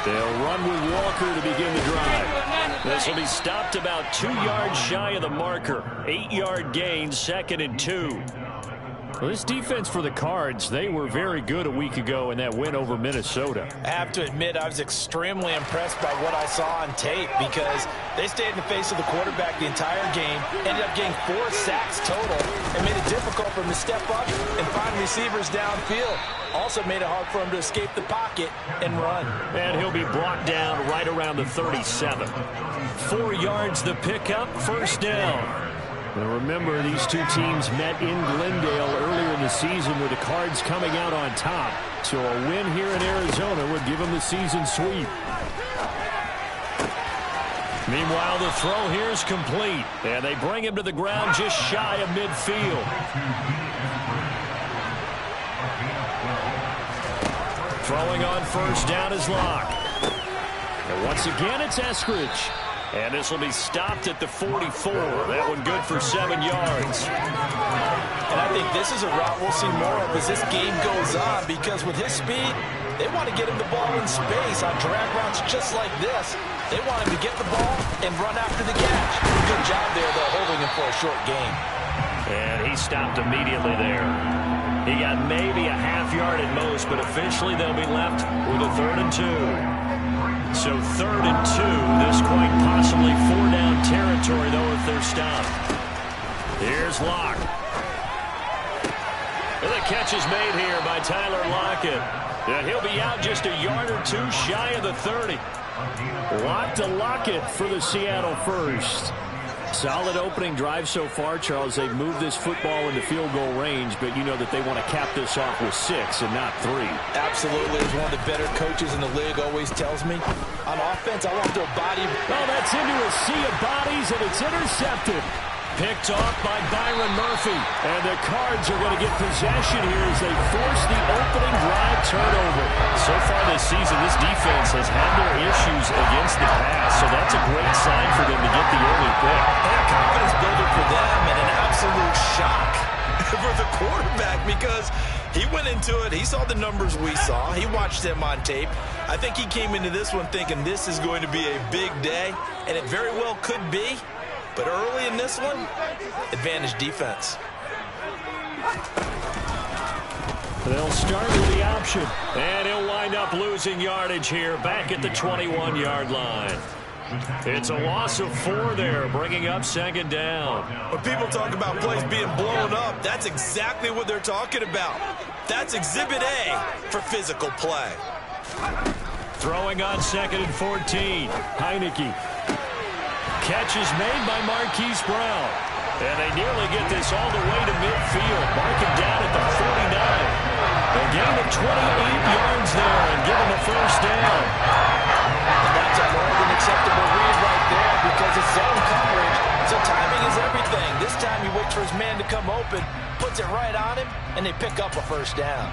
They'll run with Walker to begin the drive. This will be stopped about 2 yards shy of the marker. 8-yard gain, 2nd and 2. Well, this defense for the Cards, they were very good a week ago in that win over Minnesota. I have to admit, I was extremely impressed by what I saw on tape because they stayed in the face of the quarterback the entire game, ended up getting 4 sacks total, and made it difficult for him to step up and find receivers downfield. Also made it hard for him to escape the pocket and run. And he'll be brought down right around the 37. 4 yards the pickup, 1st down. And remember, these two teams met in Glendale earlier in the season with the Cards coming out on top. So a win here in Arizona would give them the season sweep. Meanwhile, the throw here is complete. And they bring him to the ground just shy of midfield. Throwing on 1st down is Locke. And once again, it's Eskridge. And this will be stopped at the 44. That one good for 7 yards. And I think this is a route we'll see more of as this game goes on, because with his speed, they want to get him the ball in space on drag routes just like this. They want him to get the ball and run after the catch. Good job there, though, holding him for a short gain. And he stopped immediately there. He got maybe a half yard at most, but officially they'll be left with a 3rd and 2. So 3rd and 2. This quite possibly 4-down territory, though, if they're stopped. Here's Locke. And the catch is made here by Tyler Lockett. And he'll be out just a yard or 2 shy of the 30. Lock to Lockett for the Seattle first. Solid opening drive so far, Charles. They've moved this football into field goal range, but you know that they want to cap this off with 6 and not 3. Absolutely. As one of the better coaches in the league always tells me, on offense, I want to body. Oh, that's into a sea of bodies, and it's intercepted. Picked off by Byron Murphy. And the Cards are going to get possession here as they force the opening drive turnover. So far this season, this defense has had their issues against the pass, so that's a great sign for them to get the early pick. And a confidence builder for them, and an absolute shock for the quarterback, because he went into it. He saw the numbers we saw. He watched them on tape. I think he came into this one thinking this is going to be a big day, and it very well could be. But early in this one, advantage defense. They'll start with the option. And he'll wind up losing yardage here back at the 21-yard line. It's a loss of 4 there, bringing up 2nd down. When people talk about plays being blown up, that's exactly what they're talking about. That's Exhibit A for physical play. Throwing on 2nd and 14. Heineke. Catch is made by Marquise Brown. And they nearly get this all the way to midfield. Mark him down at the 49. A gain of 28 yards there and give him a 1st down. That's a more than acceptable read right there because it's zone coverage. So timing is everything. This time he waits for his man to come open, puts it right on him, and they pick up a 1st down.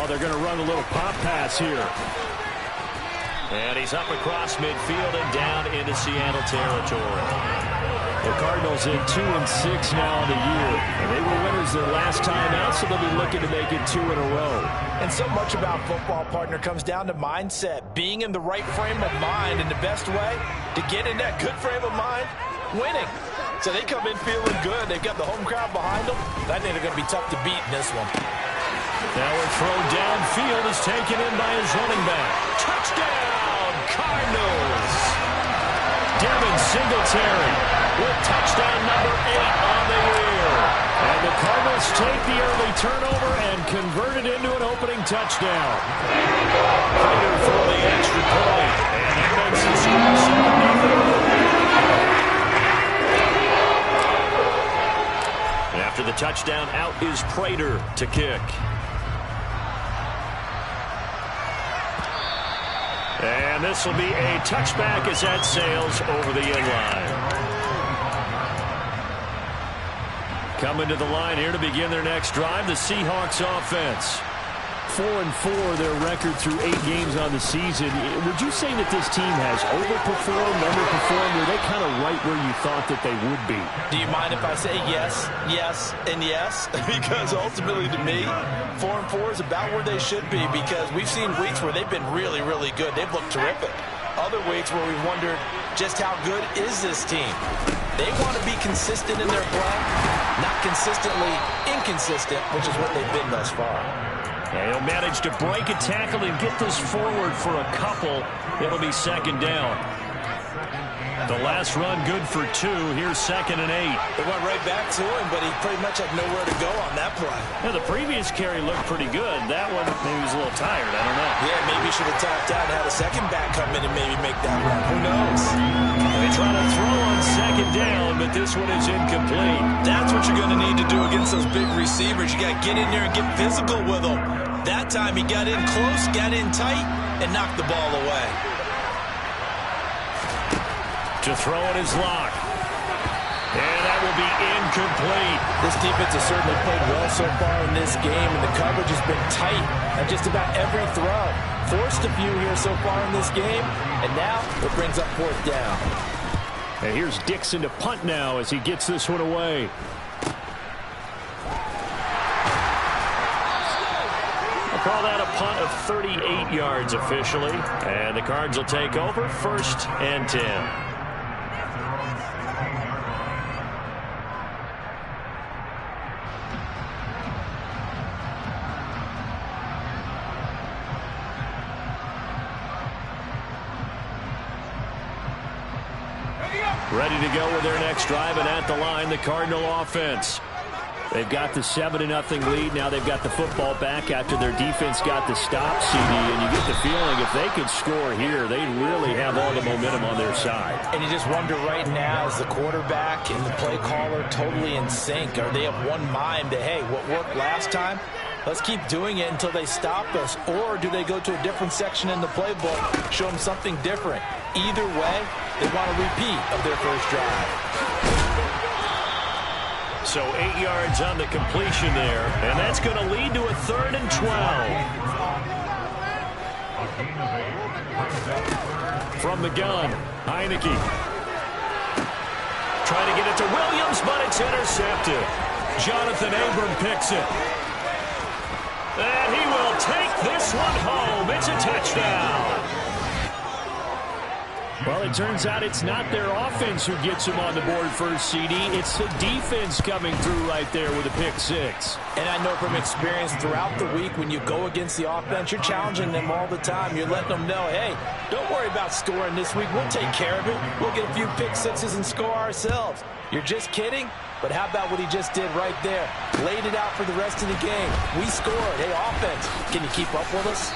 They're going to run a little pop pass here. And he's up across midfield and down into Seattle territory. The Cardinals in 2-6 now in the year. And they were winners their last time out, so they'll be looking to make it 2 in a row. And so much about football, partner, comes down to mindset. Being in the right frame of mind, and the best way to get in that good frame of mind, winning. So they come in feeling good. They've got the home crowd behind them. I think they're going to be tough to beat in this one. Now a throw downfield is taken in by his running back. Touchdown, Cardinals! Devin Singletary with touchdown number 8 on the year. And the Cardinals take the early turnover and convert it into an opening touchdown. Prater for the extra point. And that makes the score 7-0. After the touchdown, out is Prater to kick. And this will be a touchback as that sails over the inline. Coming to the line here to begin their next drive, the Seahawks offense. 4-4, their record through 8 games on the season. Would you say that this team has overperformed, underperformed, or are they kind of right where you thought that they would be? Do you mind if I say yes, yes, and yes? Because ultimately to me, 4-4 is about where they should be, because we've seen weeks where they've been really, really good. They've looked terrific. Other weeks where we've wondered just how good is this team. They want to be consistent in their play, not consistently inconsistent, which is what they've been thus far. And he'll manage to break a tackle and get this forward for a couple. It'll be second down. The last run good for 2. Here's 2nd and 8. It went right back to him, but he pretty much had nowhere to go on that play. Yeah, the previous carry looked pretty good. That one, maybe he was a little tired. I don't know. Yeah, maybe he should have tapped out and had a second back come in and maybe make that run. Who knows? They try to throw on 2nd down, but this one is incomplete. That's what you're going to need to do against those big receivers. You got to get in there and get physical with them. That time he got in close, got in tight, and knocked the ball away. To throw it is Locke. And that will be incomplete. This defense has certainly played well so far in this game, and the coverage has been tight at just about every throw. Forced a few here so far in this game, and now it brings up 4th down. And here's Dixon to punt now as he gets this one away. Call that a punt of 38 yards officially. And the Cards will take over 1st and 10. Ready to go with their next drive, and at the line, the Cardinal offense. They've got the 7-0 lead. Now they've got the football back after their defense got the stop, CD. And you get the feeling if they could score here, they really have all the momentum on their side. And you just wonder right now, is the quarterback and the play caller totally in sync? Are they of one mind that, hey, what worked last time, let's keep doing it until they stop us? Or do they go to a different section in the playbook, show them something different? Either way, they want a repeat of their first drive. So 8 yards on the completion there, and that's going to lead to a 3rd and 12. From the gun, Heineke. Trying to get it to Williams, but it's intercepted. Jonathan Abram picks it. And he will take this one home. It's a touchdown. Well, it turns out it's not their offense who gets them on the board first, CD. It's the defense coming through right there with a pick 6. And I know from experience throughout the week, when you go against the offense, you're challenging them all the time. You're letting them know, hey, don't worry about scoring this week. We'll take care of it. We'll get a few pick 6s and score ourselves. You're just kidding? But how about what he just did right there? Laid it out for the rest of the game. We scored. Hey, offense, can you keep up with us?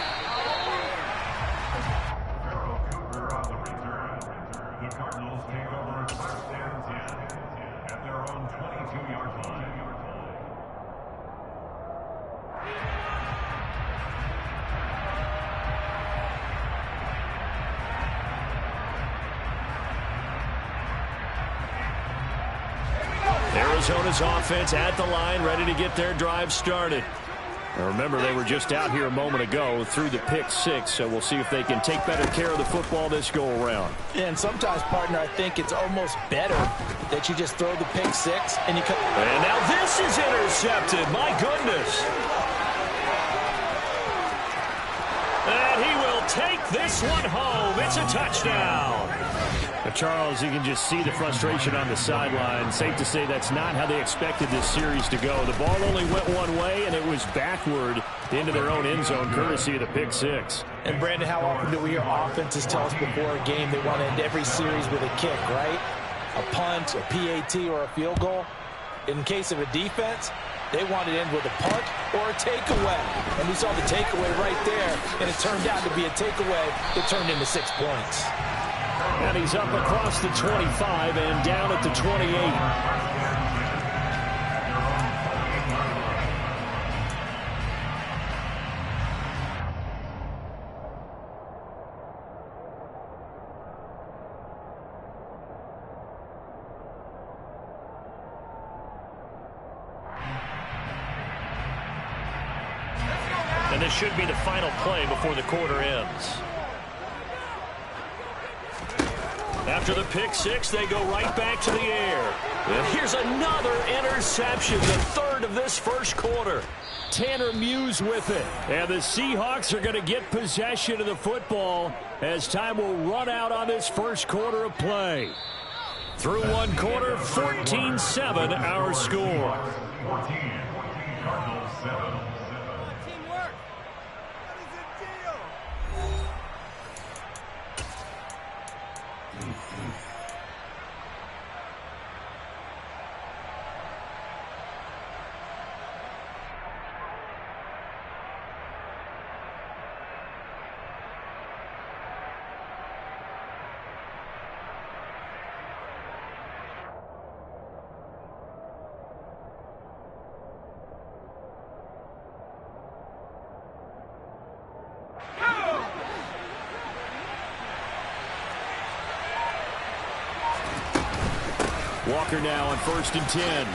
Arizona's offense at the line, ready to get their drive started. Now remember, they were just out here a moment ago through the pick 6, so we'll see if they can take better care of the football this go-around. And sometimes, partner, I think it's almost better that you just throw the pick 6 and you come. And now this is intercepted. My goodness. And he will take this one home. It's a touchdown. Now, Charles, you can just see the frustration on the sideline. Safe to say that's not how they expected this series to go. The ball only went one way, and it was backward into their own end zone, courtesy of the pick 6. And, Brandon, how often do we hear offenses tell us before a game they want to end every series with a kick, right? A punt, a PAT, or a field goal. In case of a defense, they want to end with a punt or a takeaway. And we saw the takeaway right there, and it turned out to be a takeaway that turned into 6 points. And he's up across the 25 and down at the 28. And this should be the final play before the quarter ends. After the pick six, they go right back to the air. And here's another interception, the third of this first quarter. Tanner Muse with it. And the Seahawks are going to get possession of the football as time will run out on this first quarter of play. Through one quarter, 14-7 our score. 14, Cardinals 7. Walker now on 1st and 10.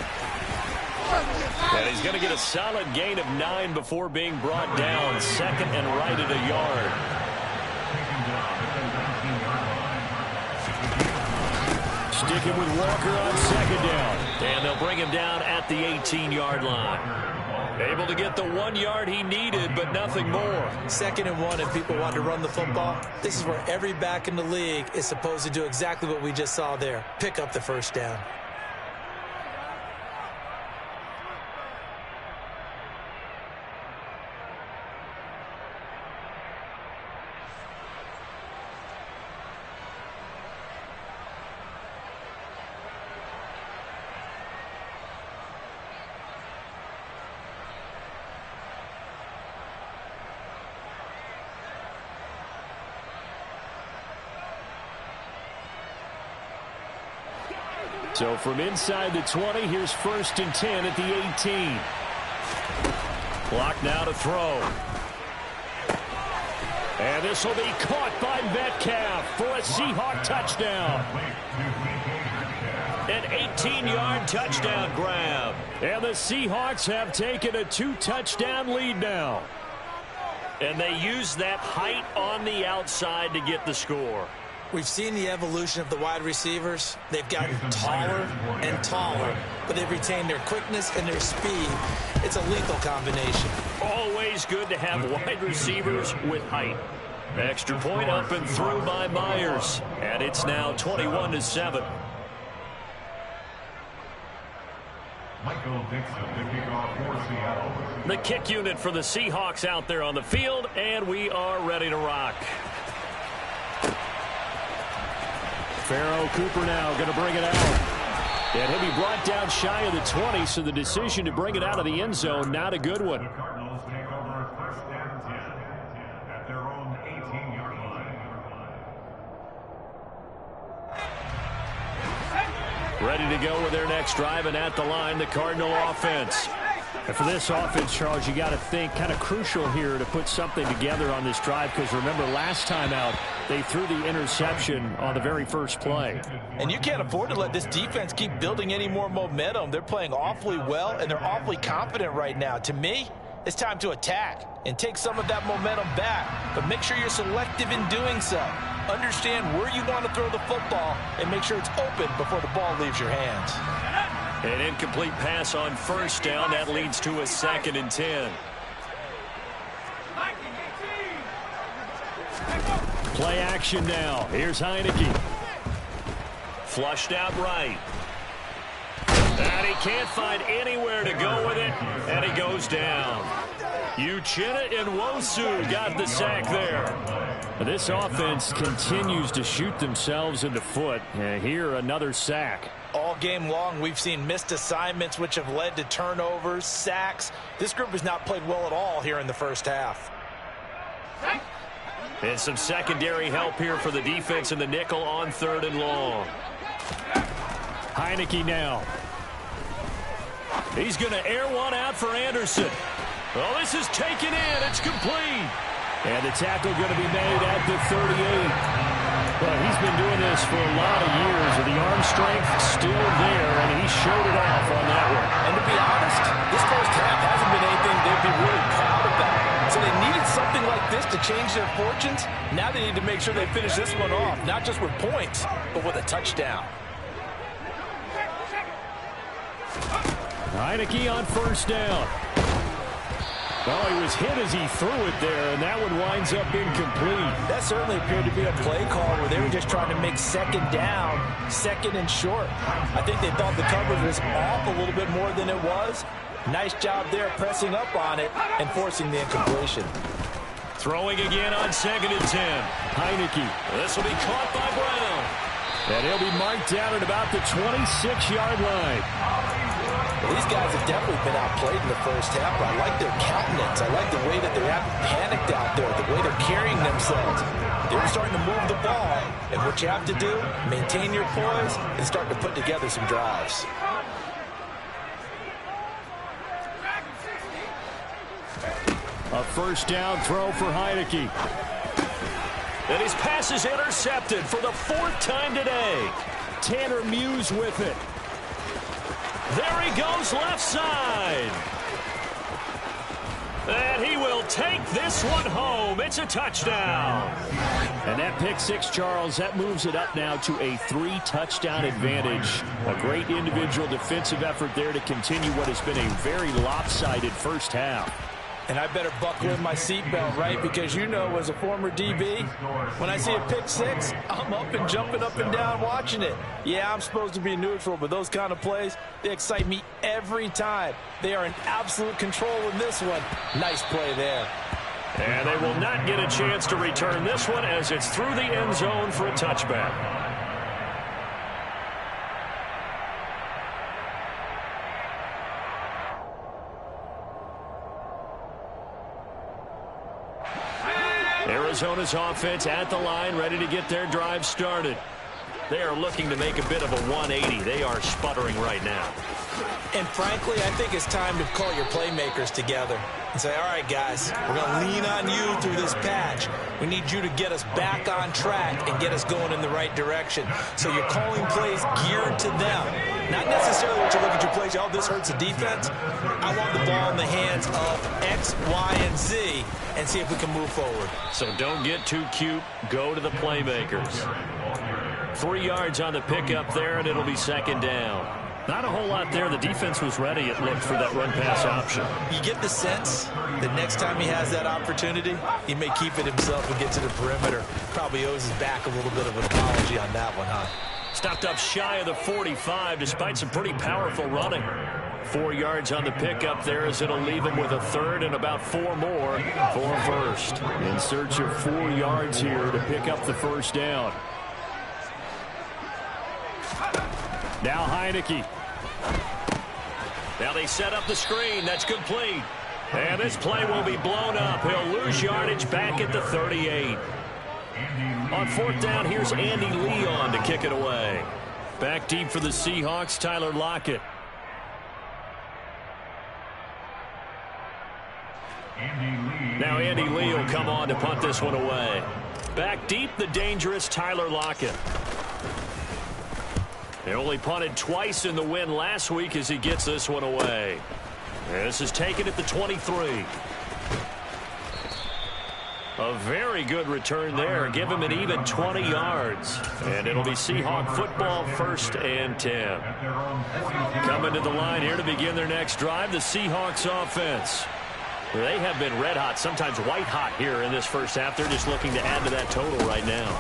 And he's going to get a solid gain of 9 before being brought down. Second and right at a yard. Sticking with Walker on 2nd down. And they'll bring him down at the 18-yard line. Able to get the 1 yard he needed, but nothing more. 2nd and 1, and people want to run the football. This is where every back in the league is supposed to do exactly what we just saw there. Pick up the first down. So from inside the 20, here's 1st and 10 at the 18. Clock now to throw. And this will be caught by Metcalf for a Seahawk touchdown. An 18-yard touchdown grab. And the Seahawks have taken a 2-touchdown lead now. And they use that height on the outside to get the score. We've seen the evolution of the wide receivers. They've gotten taller and taller, but they've retained their quickness and their speed. It's a lethal combination. Always good to have wide receivers with height. Extra point up and through by Myers. And it's now 21-7. Michael Dixon, the kickoff for Seattle. The kick unit for the Seahawks out there on the field, and we are ready to rock. Pharaoh Cooper now going to bring it out. And he'll be brought down shy of the 20, so the decision to bring it out of the end zone, not a good one. The Cardinals take over 1st and 10 at their own 18-yard line. Ready to go with their next drive, and at the line, the Cardinal offense. And for this offense, Charles, you got to think kind of crucial here to put something together on this drive, because remember last time out, they threw the interception on the very first play. And you can't afford to let this defense keep building any more momentum. They're playing awfully well, and they're awfully confident right now. To me, it's time to attack and take some of that momentum back, but make sure you're selective in doing so. Understand where you want to throw the football and make sure it's open before the ball leaves your hands. An incomplete pass on 1st down. That leads to a 2nd and 10. Play action now. Here's Heineke. Flushed out right. And he can't find anywhere to go with it, and he goes down. Uchenna Nwosu got the sack there. This offense continues to shoot themselves in the foot. And here, another sack. All game long, we've seen missed assignments, which have led to turnovers, sacks. This group has not played well at all here in the first half. And some secondary help here for the defense in the nickel on 3rd and long. Heineke now. He's going to air one out for Anderson. Well, this is taken in. It's complete. And the tackle going to be made at the 38. Well, he's been doing this for a lot of years, and the arm strength still there, and he showed it off on that one. And to be honest, this first half hasn't been anything they'd be really proud about. So they change their fortunes? Now they need to make sure they finish this one off, not just with points, but with a touchdown. Heineke on first down. Oh, he was hit as he threw it there, and that one winds up incomplete. That certainly appeared to be a play call where they were just trying to make second down, second and short. I think they thought the coverage was off a little bit more than it was. Nice job there pressing up on it and forcing the incompletion. Throwing again on 2nd and 10. Heineke. This will be caught by Brown. And he'll be marked down at about the 26-yard line. Well, these guys have definitely been outplayed in the first half, but I like their countenance. I like the way that they haven't panicked out there, the way they're carrying themselves. They're starting to move the ball, and what you have to do, maintain your poise and start to put together some drives. A first down throw for Heineke. And his pass is intercepted for the 4th time today. Tanner Muse with it. There he goes left side. And he will take this one home. It's a touchdown. And that pick six, Charles, that moves it up now to a 3-touchdown advantage. A great individual defensive effort there to continue what has been a very lopsided first half. And I better buckle in my seatbelt, right? Because you know, as a former DB, when I see a pick six, I'm up and jumping up and down watching it. Yeah, I'm supposed to be neutral, but those kind of plays, they excite me every time. They are in absolute control in this one. Nice play there. And they will not get a chance to return this one as it's through the end zone for a touchback. Arizona's offense at the line, ready to get their drive started. They are looking to make a bit of a 180. They are sputtering right now. And frankly, I think it's time to call your playmakers together and say, all right, guys, we're going to lean on you through this patch. We need you to get us back on track and get us going in the right direction. So you're calling plays geared to them. Not necessarily what you look at your plays, oh, this hurts the defense. I want the ball in the hands of X, Y, and Z and see if we can move forward. So don't get too cute. Go to the playmakers. 3 yards on the pickup there, and it'll be second down. Not a whole lot there. The defense was ready, it looked, for that run-pass option. You get the sense that next time he has that opportunity, he may keep it himself and get to the perimeter. Probably owes his back a little bit of an apology on that one, huh? Stopped up shy of the 45 despite some pretty powerful running. 4 yards on the pickup there as it'll leave him with a third and about 4 more for first. In search of 4 yards here to pick up the first down. Now Heineke. Now they set up the screen. That's complete. And this play will be blown up. He'll lose yardage back at the 38. On 4th down, here's Andy Leon to kick it away. Back deep for the Seahawks, Tyler Lockett. Now Andy Lee will come on to punt this one away. Back deep, the dangerous Tyler Lockett. They only punted twice in the win last week as he gets this one away. And this is taken at the 23. A very good return there. Give him an even 20 yards. And it'll be Seahawk football, 1st and 10. Coming to the line here to begin their next drive, the Seahawks offense. They have been red hot, sometimes white hot here in this first half. They're just looking to add to that total right now.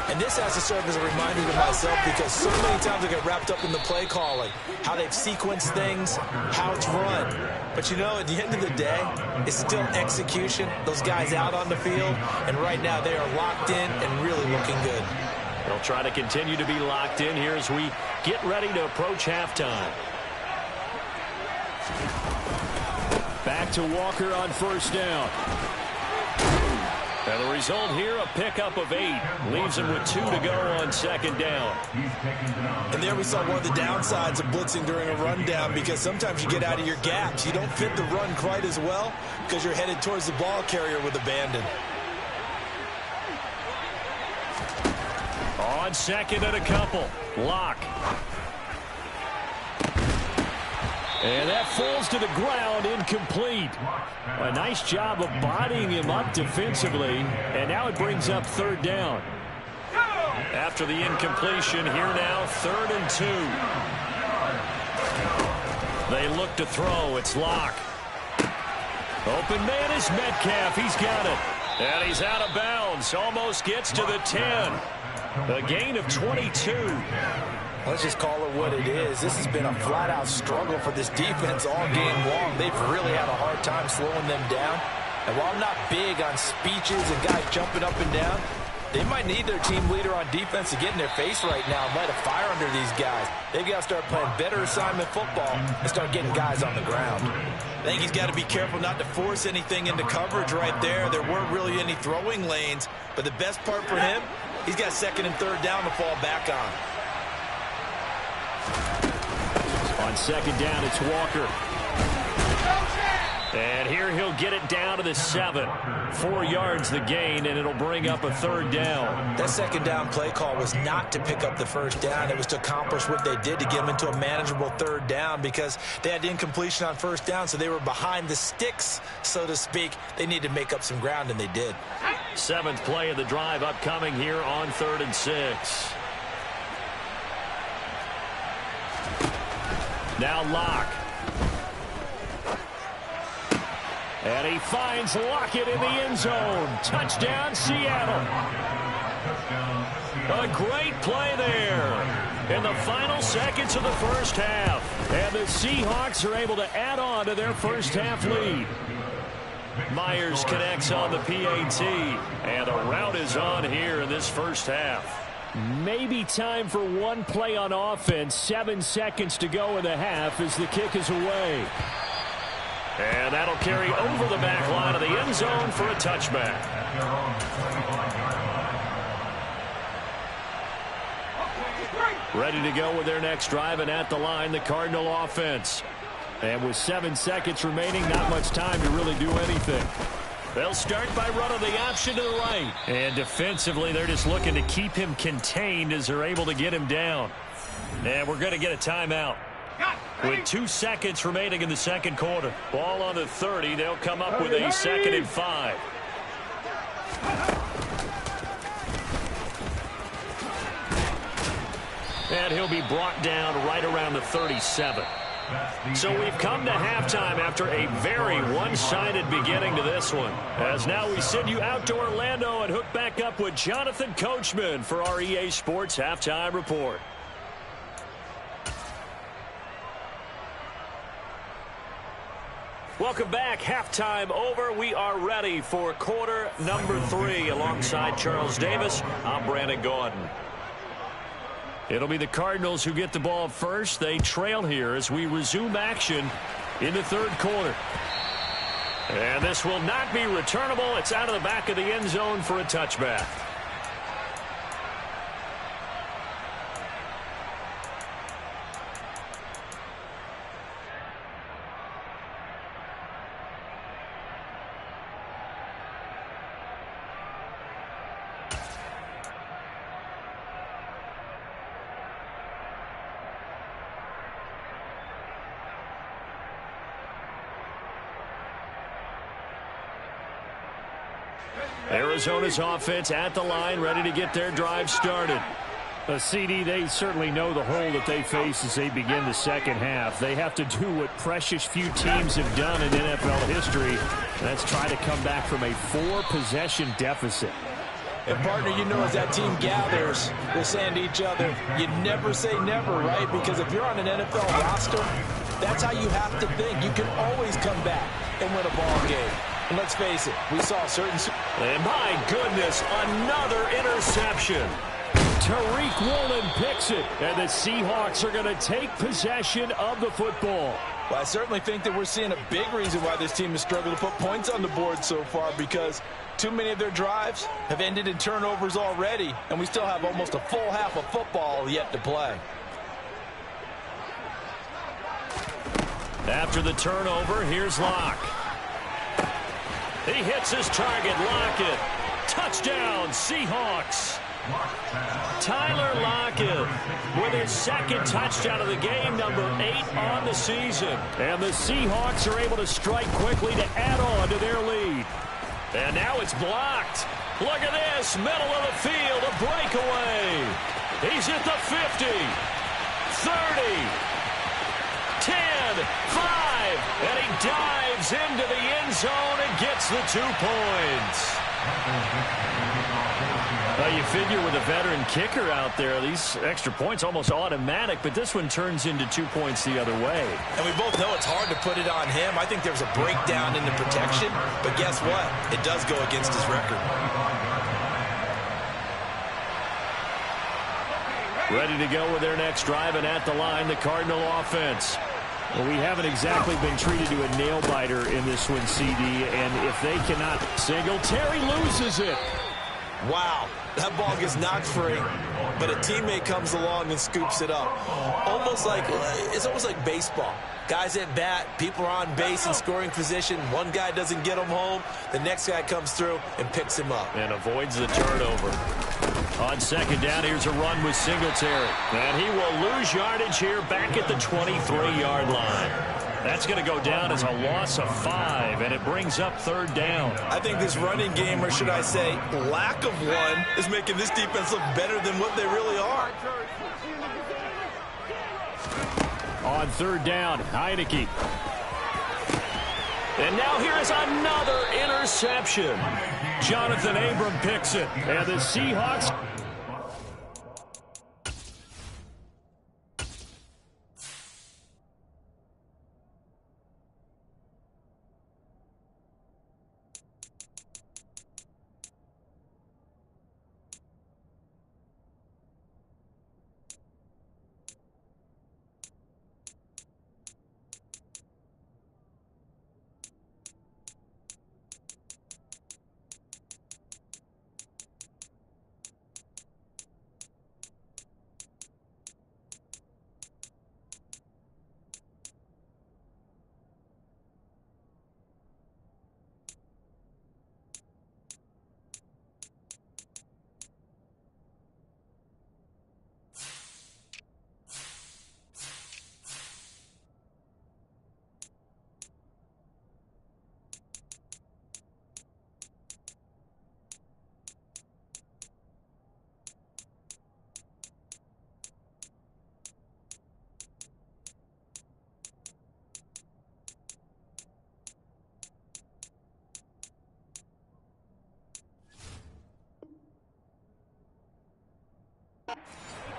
And this has to serve as a reminder to myself because so many times I get wrapped up in the play calling, how they've sequenced things, how it's run. But, you know, at the end of the day, it's still execution. Those guys out on the field, and right now they are locked in and really looking good. They'll try to continue to be locked in here as we get ready to approach halftime. Back to Walker on 1st down. And the result here, a pickup of 8. Leaves him with 2 to go on 2nd down. And there we saw one of the downsides of blitzing during a rundown because sometimes you get out of your gaps. You don't fit the run quite as well because you're headed towards the ball carrier with abandon. On 2nd and a couple. Lock. And that falls to the ground, incomplete. A nice job of bodying him up defensively. And now it brings up third down. After the incompletion, here now, 3rd and 2. They look to throw. It's Locke. Open man is Metcalf. He's got it. And he's out of bounds. Almost gets to the 10. A gain of 22. Let's just call it what it is. This has been a flat-out struggle for this defense all game long. They've really had a hard time slowing them down. And while I'm not big on speeches and guys jumping up and down, they might need their team leader on defense to get in their face right now and light a fire under these guys. They've got to start playing better assignment football and start getting guys on the ground. I think he's got to be careful not to force anything into coverage right there. There weren't really any throwing lanes, but the best part for him, he's got 2nd and 3rd down to fall back on. On 2nd down, it's Walker. And here he'll get it down to the 7. 4 yards the gain, and it'll bring up a 3rd down. That 2nd down play call was not to pick up the 1st down. It was to accomplish what they did to get them into a manageable 3rd down because they had incompletion on 1st down, so they were behind the sticks, so to speak. They needed to make up some ground, and they did. 7th play of the drive upcoming here on 3rd and 6. Now Locke. And he finds Lockett in the end zone. Touchdown, Seattle. A great play there in the final seconds of the first half. And the Seahawks are able to add on to their first half lead. Myers connects on the PAT. And a rout is on here in this first half. Maybe time for one play on offense. 7 seconds to go in the half as the kick is away. And that'll carry over the back line of the end zone for a touchback. Ready to go with their next drive, and at the line, the Cardinal offense. And with 7 seconds remaining, not much time to really do anything. They'll start by running the option to the right. And defensively, they're just looking to keep him contained as they're able to get him down. And we're going to get a timeout. With 2 seconds remaining in the second quarter. Ball on the 30. They'll come up with a 2nd and 5. And he'll be brought down right around the 37. So we've come to halftime after a very one-sided beginning to this one. As now we send you out to Orlando and hook back up with Jonathan Coachman for our EA Sports Halftime Report. Welcome back. Halftime over. We are ready for quarter number 3. Alongside Charles Davis, I'm Brandon Gordon. It'll be the Cardinals who get the ball first. They trail here as we resume action in the third quarter. And this will not be returnable. It's out of the back of the end zone for a touchback. Arizona's offense at the line, ready to get their drive started. CD, they certainly know the hole that they face as they begin the second half. They have to do what precious few teams have done in NFL history. That's try to come back from a 4-possession deficit. And, partner, you know, as that team gathers, they're saying to each other, you never say never, right? Because if you're on an NFL roster, that's how you have to think. You can always come back and win a ball game. And let's face it, we saw certain... And my goodness, another interception. Tariq Woolen picks it, and the Seahawks are going to take possession of the football. Well, I certainly think that we're seeing a big reason why this team has struggled to put points on the board so far, because too many of their drives have ended in turnovers already, and we still have almost a full half of football yet to play. After the turnover, here's Locke. He hits his target, Lockett. Touchdown, Seahawks. Tyler Lockett with his second touchdown of the game, number 8 on the season. And the Seahawks are able to strike quickly to add on to their lead. And now it's blocked. Look at this, middle of the field, a breakaway. He's at the 50, 30, 10, 5, and he dives into the end zone and gets the 2 points. You figure with a veteran kicker out there, these extra points almost automatic, but this one turns into 2 points the other way. And we both know it's hard to put it on him. I think there's a breakdown in the protection, but guess what? It does go against his record. Ready to go with their next drive, and at the line, the Cardinal offense. Well, we haven't exactly been treated to a nail-biter in this one, CD, and if they cannot single, Terry loses it. Wow, that ball gets knocked free, but a teammate comes along and scoops it up. It's almost like baseball. Guys at bat, people are on base in scoring position. One guy doesn't get him home. The next guy comes through and picks him up. And avoids the turnover. On second down, here's a run with Singletary. And he will lose yardage here back at the 23-yard line. That's going to go down as a loss of 5, and it brings up third down. I think this running game, or should I say lack of one, is making this defense look better than what they really are. On third down, Heineke. And now here is another interception. Jonathan Abram picks it, and the Seahawks...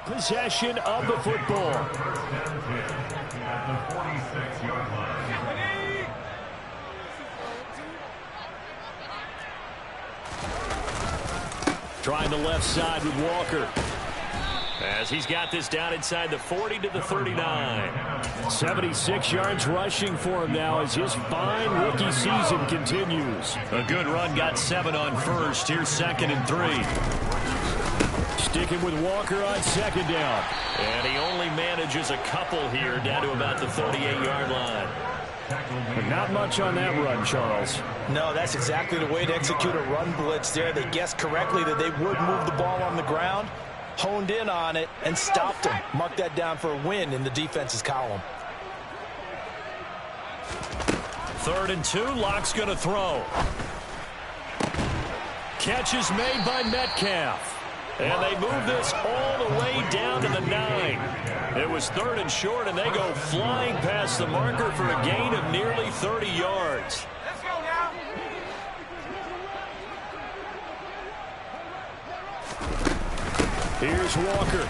Possession of the football. At the 46-yard line. Trying the left side with Walker. As he's got this down inside the 40 to the 39. 76 yards rushing for him now as his fine rookie season continues. A good run, got 7 on first. Here's 2nd and 3. Sticking with Walker on second down. And he only manages a couple here down to about the 38-yard line. But not much on that run, Charles. No, that's exactly the way to execute a run blitz there. They guessed correctly that they would move the ball on the ground, honed in on it, and stopped them. Mark that down for a win in the defense's column. 3rd and 2, Locke's going to throw. Catch is made by Metcalf. And they move this all the way down to the 9. It was 3rd and short, and they go flying past the marker for a gain of nearly 30 yards. Let's go now. Here's Walker.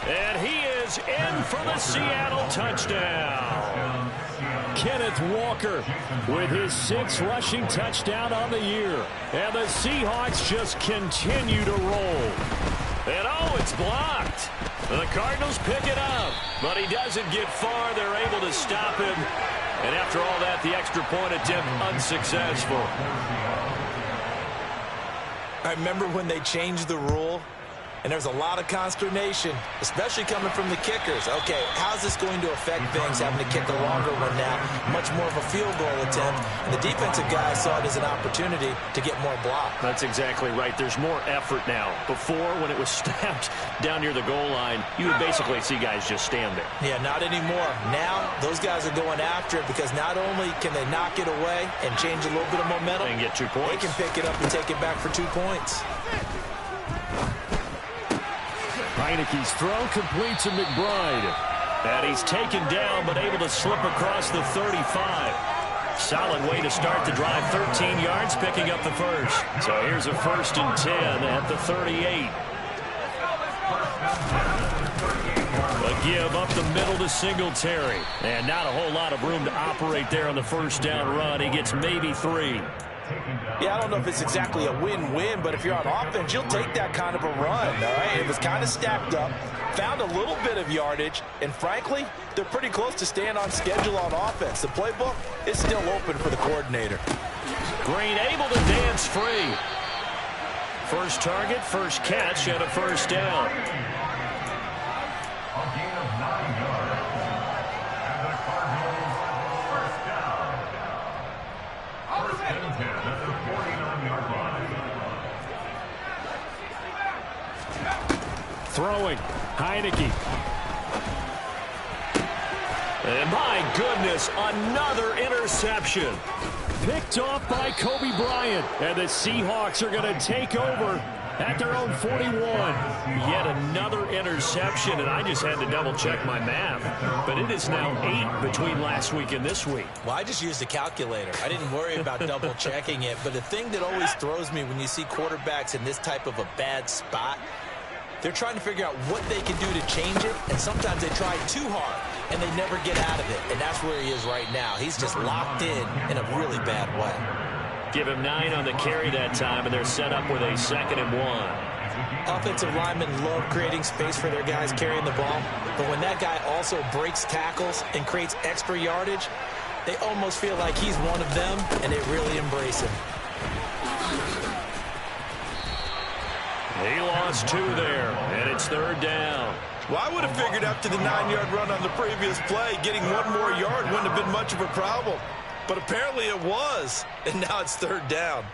And he is in for the Seattle touchdown. Kenneth Walker with his 6th rushing touchdown on the year. And the Seahawks just continue to roll. And oh, it's blocked. The Cardinals pick it up, but he doesn't get far. They're able to stop him. And after all that, the extra point attempt unsuccessful. I remember when they changed the rule and there's a lot of consternation, especially coming from the kickers. Okay, how's this going to affect things, having to kick a longer one now, much more of a field goal attempt, and the defensive guys saw it as an opportunity to get more block. That's exactly right. There's more effort now. Before, when it was snapped down near the goal line, you would basically see guys just stand there. Yeah, not anymore. Now, those guys are going after it because not only can they knock it away and change a little bit of momentum, and get 2 points. They can pick it up and take it back for 2 points. Heineke's throw complete to McBride. And he's taken down, but able to slip across the 35. Solid way to start the drive. 13 yards, picking up the first. So here's a 1st and 10 at the 38. A give up the middle to Singletary. And not a whole lot of room to operate there on the first down run. He gets maybe 3. Yeah, I don't know if it's exactly a win-win, but if you're on offense, you'll take that kind of a run, all right? It was kind of stacked up, found a little bit of yardage, and frankly, they're pretty close to staying on schedule on offense. The playbook is still open for the coordinator. Green able to dance free. First target, first catch, and a first down. A gain of 9 yards. And the Cardinals first down. First and 10 at the 49-yard line. Throwing, Heineke. And my goodness, another interception. Picked off by Kobe Bryant. And the Seahawks are going to take over at their own 41. Yet another interception, and I just had to double-check my math. But it is now 8 between last week and this week. Well, I just used a calculator. I didn't worry about double-checking it. But the thing that always throws me when you see quarterbacks in this type of a bad spot, they're trying to figure out what they can do to change it, and sometimes they try too hard, and they never get out of it. And that's where he is right now. He's just locked in a really bad way. Give him 9 on the carry that time, and they're set up with a 2nd and 1. Offensive linemen love creating space for their guys carrying the ball, but when that guy also breaks tackles and creates extra yardage, they almost feel like he's one of them, and they really embrace him. He lost 2 there, and it's 3rd down. Well, I would have figured after the 9-yard run on the previous play, getting 1 more yard wouldn't have been much of a problem. But apparently it was, and now it's 3rd down.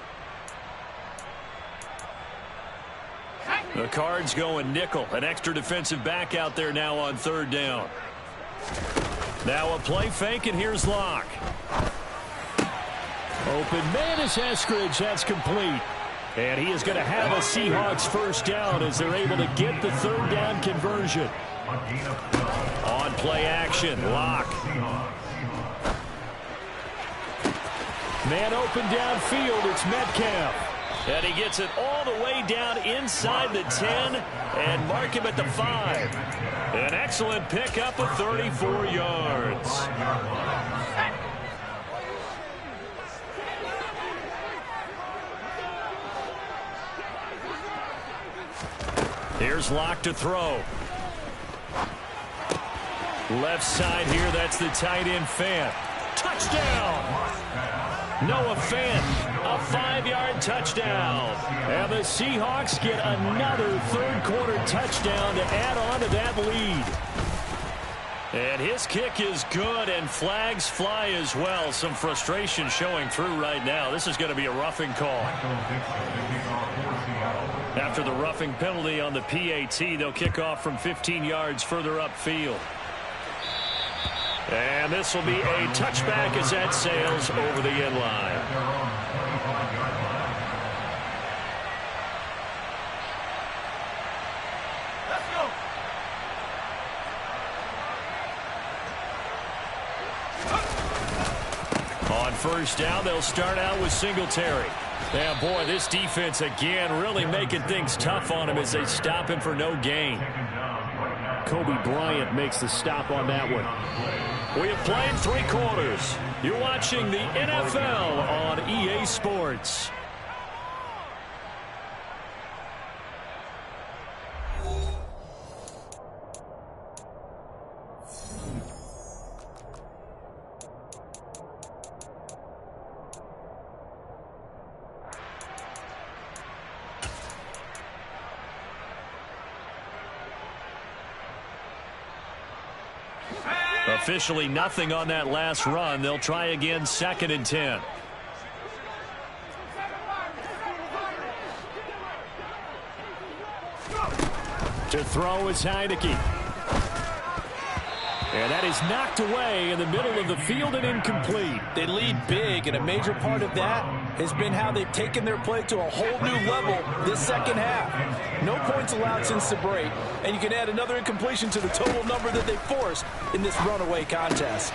The Cards going nickel. An extra defensive back out there now on 3rd down. Now a play fake, and here's Locke. Open man is Eskridge. That's complete. And he is going to have a Seahawks first down as they're able to get the 3rd down conversion. On play action, Locke. Man open downfield, it's Metcalf. And he gets it all the way down inside the 10 and mark him at the 5. An excellent pickup of 34 yards. Here's Locke to throw. Left side here, that's the tight end Fant. Touchdown! Noah Fant, a 5-yard touchdown. And the Seahawks get another 3rd quarter touchdown to add on to that lead. And his kick is good, and flags fly as well. Some frustration showing through right now. This is going to be a roughing call. After the roughing penalty on the PAT, they'll kick off from 15 yards further upfield. And this will be a touchback as that sails over the end line. On first down, they'll start out with Singletary. Yeah, boy, this defense again really making things tough on him as they stop him for no gain. Kobe Bryant makes the stop on that one. We have played 3 quarters. You're watching the NFL on EA Sports. Officially nothing on that last run. They'll try again, 2nd and 10. To throw is Heineke. And that is knocked away in the middle of the field and incomplete. They lead big, and a major part of that has been how they've taken their play to a whole new level this second half. No points allowed since the break, and you can add another incompletion to the total number that they forced in this runaway contest.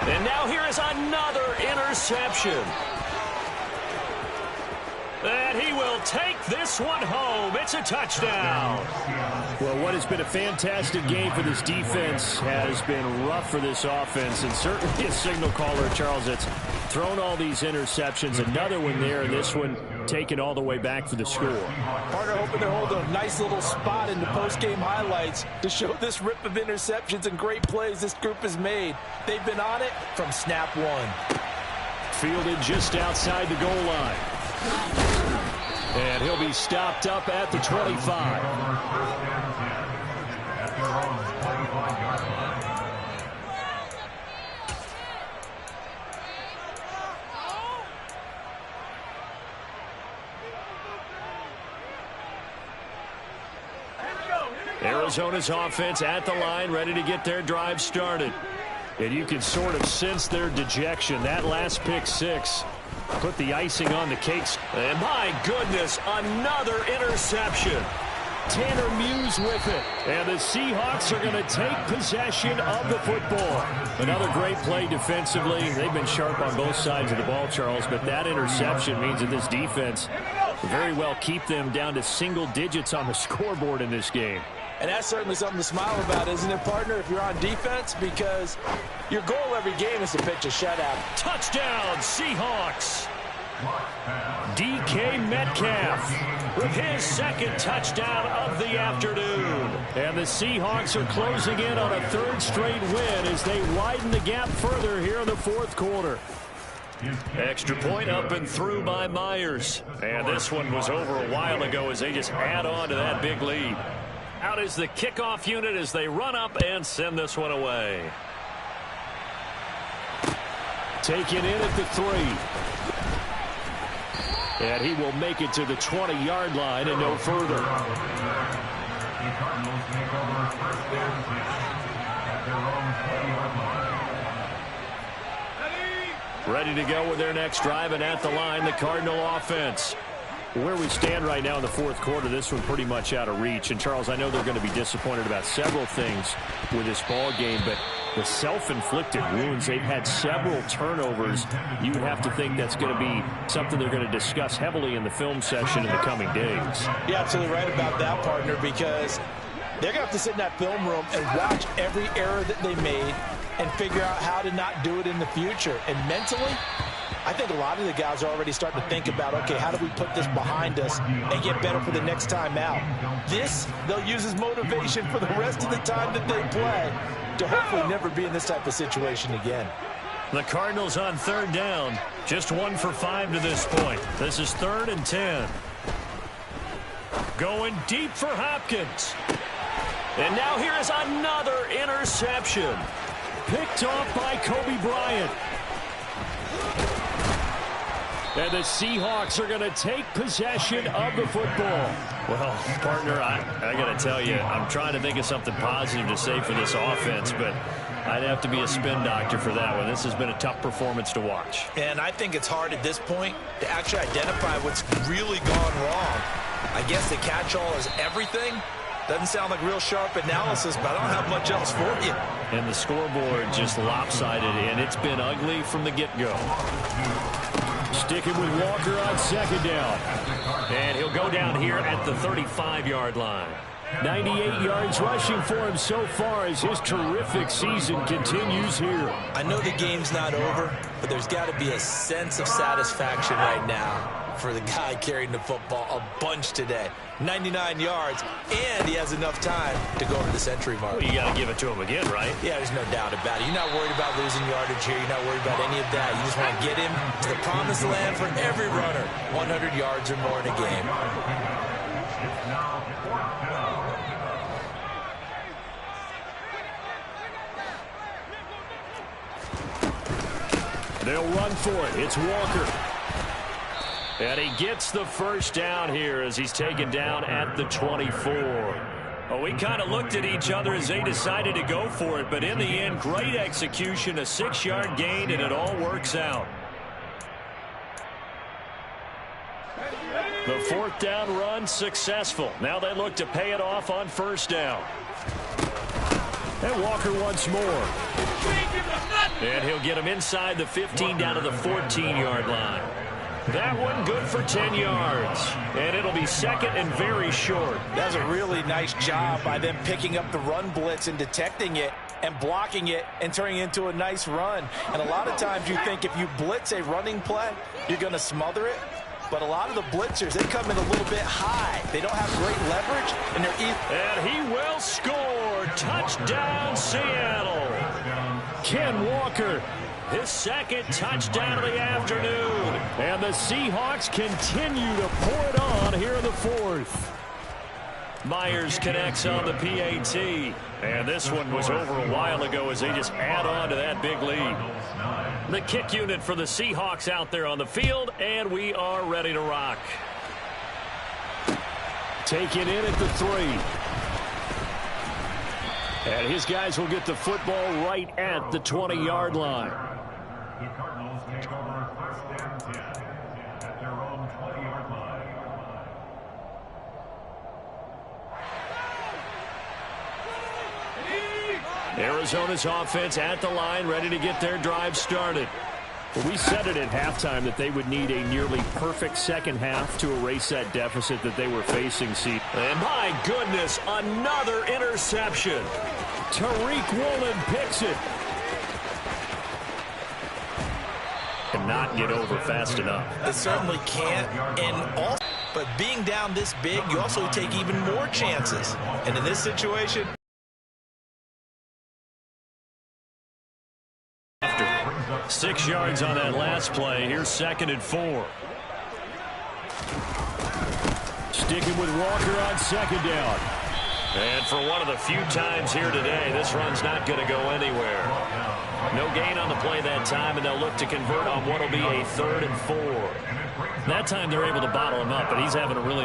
And now here is another interception. And he will take this one home. It's a touchdown. Well, what has been a fantastic game for this defense has been rough for this offense, and certainly a signal caller, Charles, that's thrown all these interceptions. Another one there, and this one taken all the way back for the score. Partner hoping to hold a nice little spot in the post-game highlights to show this rip of interceptions and great plays this group has made. They've been on it from snap one. Fielded just outside the goal line. And he'll be stopped up at the 25. Arizona's offense at the line, ready to get their drive started. And you can sort of sense their dejection. That last pick six put the icing on the cakes. And my goodness, another interception. Tanner Muse with it. And the Seahawks are going to take possession of the football. Another great play defensively. They've been sharp on both sides of the ball, Charles, but that interception means that this defense will very well keep them down to single digits on the scoreboard in this game. And that's certainly something to smile about, isn't it, partner, if you're on defense? Because your goal every game is to pitch a shutout. Touchdown, Seahawks. DK Metcalf with his second touchdown of the afternoon. And the Seahawks are closing in on a third straight win as they widen the gap further here in the fourth quarter. Extra point up and through by Myers. And this one was over a while ago as they just add on to that big lead. Out is the kickoff unit as they run up and send this one away. Taken in at the 3. And he will make it to the 20-yard line and no further. Ready to go with their next drive, and at the line, the Cardinal offense. Where we stand right now in the fourth quarter, this one pretty much out of reach. And, Charles, I know they're going to be disappointed about several things with this ball game, but the self-inflicted wounds, they've had several turnovers. You would have to think that's going to be something they're going to discuss heavily in the film session in the coming days. You're absolutely right about that, partner, because they're going to have to sit in that film room and watch every error that they made and figure out how to not do it in the future. And mentally, I think a lot of the guys are already starting to think about, okay, how do we put this behind us and get better for the next time out? This, they'll use as motivation for the rest of the time that they play to hopefully never be in this type of situation again. The Cardinals on third down, just 1 for 5 to this point. This is 3rd and 10. Going deep for Hopkins. And now here is another interception. Picked off by Kobe Bryant. And the Seahawks are going to take possession of the football. Well, partner, I got to tell you, I'm trying to think of something positive to say for this offense, but I'd have to be a spin doctor for that one. This has been a tough performance to watch. And I think it's hard at this point to actually identify what's really gone wrong. I guess the catch-all is everything. Doesn't sound like real sharp analysis, but I don't have much else for you. And the scoreboard just lopsided, and it's been ugly from the get-go. Sticking with Walker on second down. And he'll go down here at the 35-yard line. 98 yards rushing for him so far as his terrific season continues here. I know the game's not over, but there's got to be a sense of satisfaction right now for the guy carrying the football a bunch today. 99 yards, and he has enough time to go to the century mark. Well, you got to give it to him again, right? Yeah, there's no doubt about it. You're not worried about losing yardage here. You're not worried about any of that. You just want to get him to the promised land for every runner. 100 yards or more in a game. They'll run for it. It's Walker. And he gets the first down here as he's taken down at the 24. Well, we kind of looked at each other as they decided to go for it, but in the end, great execution, a 6-yard gain, and it all works out. The fourth down run successful. Now they look to pay it off on first down. And Walker once more. And he'll get him inside the 15 down to the 14-yard line. That one good for 10 yards. And it'll be second and very short. That's a really nice job by them picking up the run blitz and detecting it and blocking it and turning it into a nice run. And a lot of times you think if you blitz a running play, you're going to smother it. But a lot of the blitzers, they come in a little bit high. They don't have great leverage, and they're easy. And he will score. Touchdown, Seattle. Ken Walker, his second touchdown of the afternoon. And the Seahawks continue to pour it on here in the fourth. Myers connects on the PAT. And this one was over a while ago as they just add on to that big lead. The kick unit for the Seahawks out there on the field, and we are ready to rock. Taken in at the 3. And his guys will get the football right at the 20-yard line. The Cardinals take over first and 10 at their own 20-yard line. Arizona's offense at the line, ready to get their drive started. Well, we said it at halftime that they would need a nearly perfect second half to erase that deficit that they were facing. And my goodness, another interception. Tariq Woolen picks it. Cannot get over fast enough. It certainly can't. But being down this big, you also take even more chances. And in this situation, 6 yards on that last play. Here's 2nd and 4. Sticking with Walker on 2nd down. And for one of the few times here today, this run's not going to go anywhere. No gain on the play that time, and they'll look to convert on what will be a 3rd and 4. That time they're able to bottle him up, but he's having a really